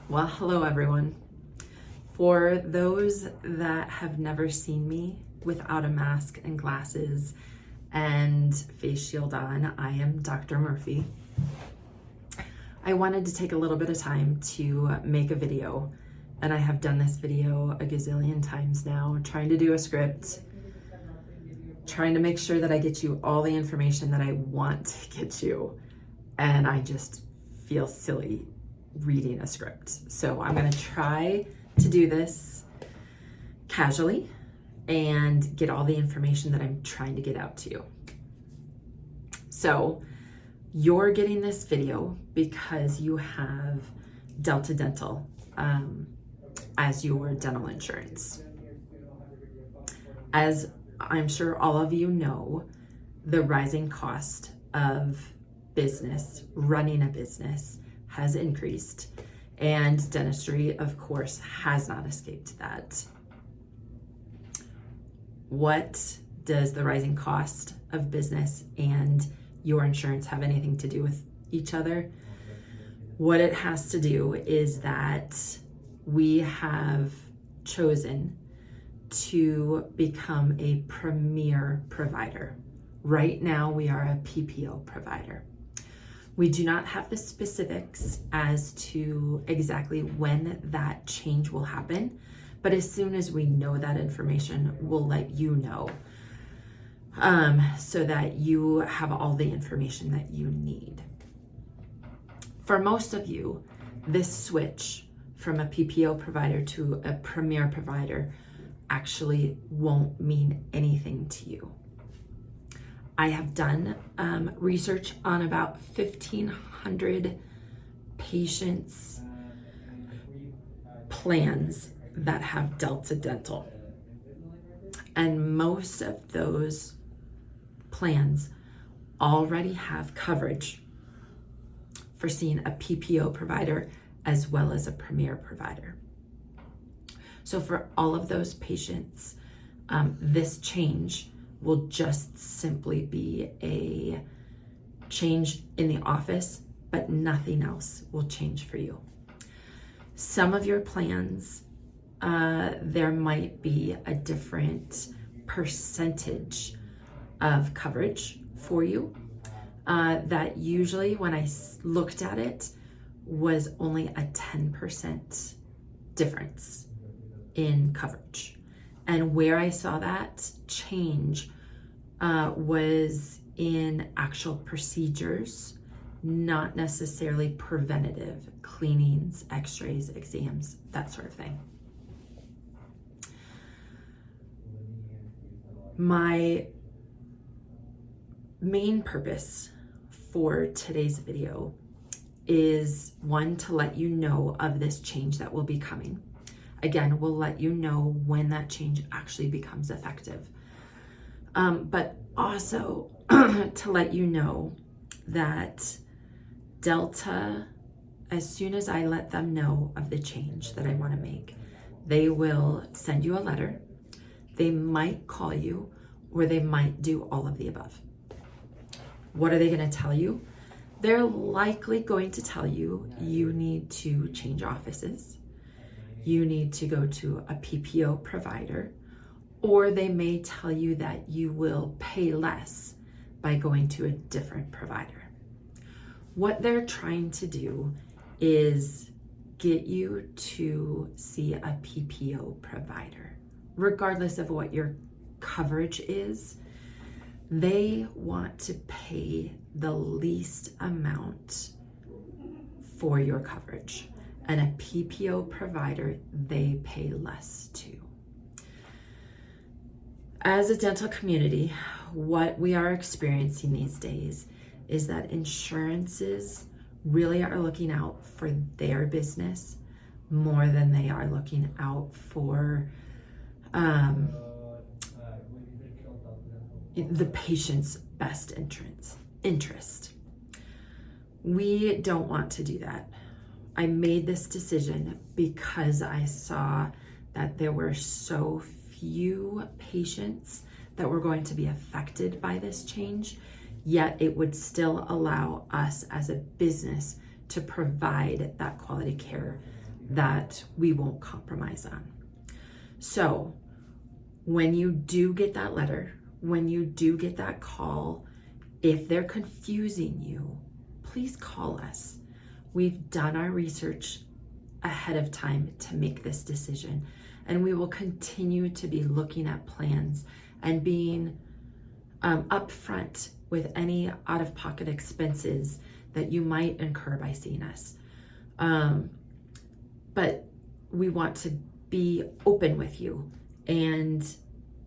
Well, hello everyone. For those that have never seen me without a mask and glasses and face shield on, I am Dr. Murphy. I wanted to take a little bit of time to make a video, and I have done this video a gazillion times now, trying to do a script, trying to make sure that I get you all the information that I want to get you, and I just feel silly reading a script. So I'm going to try to do this casually and get all the information that I'm trying to get out to you. So you're getting this video because you have Delta Dental as your dental insurance. As I'm sure all of you know, the rising cost of business, running a business, has increased, and dentistry, of course, has not escaped that. What does the rising cost of business and your insurance have anything to do with each other? What it has to do is that we have chosen to become a premier provider. Right now, we are a PPO provider. We do not have the specifics as to exactly when that change will happen, but as soon as we know that information, we'll let you know so that you have all the information that you need. For most of you, this switch from a PPO provider to a premier provider actually won't mean anything to you. I have done research on about 1,500 patients' plans that have Delta Dental. And most of those plans already have coverage for seeing a PPO provider as well as a premier provider. So for all of those patients, this change will just simply be a change in the office, but nothing else will change for you. Some of your plans, there might be a different percentage of coverage for you. That usually, when I looked at it, was only a 10% difference in coverage. And where I saw that change was in actual procedures, not necessarily preventative, cleanings, x-rays, exams, that sort of thing. My main purpose for today's video is, one, to let you know of this change that will be coming. Again, we'll let you know when that change actually becomes effective. But also to let you know that Delta, as soon as I let them know of the change that I want to make, they will send you a letter. They might call you, or they might do all of the above. What are they going to tell you? They're likely going to tell you you need to change offices. You need to go to a PPO provider, or they may tell you that you will pay less by going to a different provider. What they're trying to do is get you to see a PPO provider. Regardless of what your coverage is, they want to pay the least amount for your coverage. And a PPO provider, they pay less too. As a dental community, what we are experiencing these days is that insurances really are looking out for their business more than they are looking out for the patient's best interest. We don't want to do that. I made this decision because I saw that there were so few patients that were going to be affected by this change, yet it would still allow us as a business to provide that quality care that we won't compromise on. So when you do get that letter, when you do get that call, if they're confusing you, please call us. We've done our research ahead of time to make this decision, and we will continue to be looking at plans and being upfront with any out-of-pocket expenses that you might incur by seeing us. But we want to be open with you and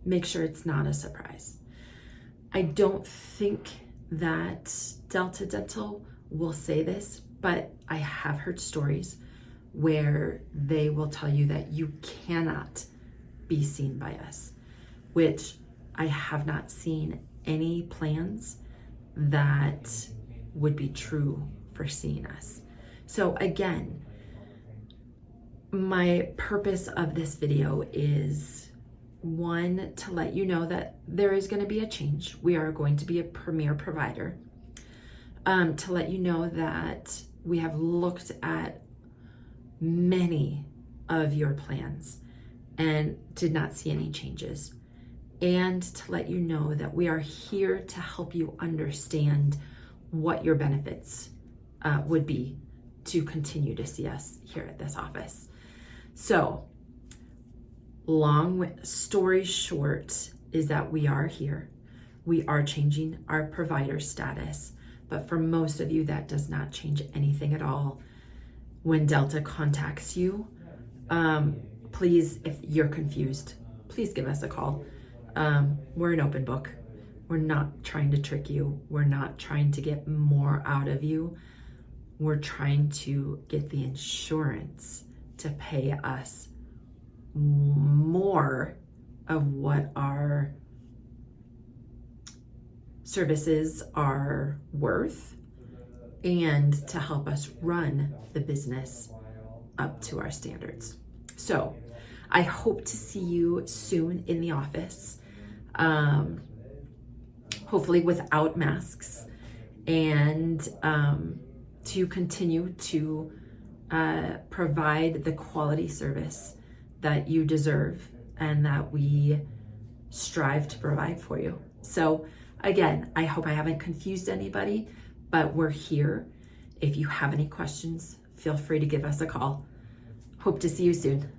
make sure it's not a surprise. I don't think that Delta Dental will say this, but I have heard stories where they will tell you that you cannot be seen by us, which I have not seen any plans that would be true for seeing us. So again, my purpose of this video is, one, to let you know that there is going to be a change. We are going to be a premier provider. To let you know that we have looked at many of your plans and did not see any changes. And to let you know that we are here to help you understand what your benefits would be to continue to see us here at this office. So, long story short is that we are here. We are changing our provider status, but for most of you, that does not change anything at all. When Delta contacts you, please, if you're confused, please give us a call. We're an open book. We're not trying to trick you. We're not trying to get more out of you. We're trying to get the insurance to pay us more of what our services are worth, and to help us run the business up to our standards. So I hope to see you soon in the office, hopefully without masks, and to continue to provide the quality service that you deserve and that we strive to provide for you. So again, I hope I haven't confused anybody, but we're here. If you have any questions, feel free to give us a call. Hope to see you soon.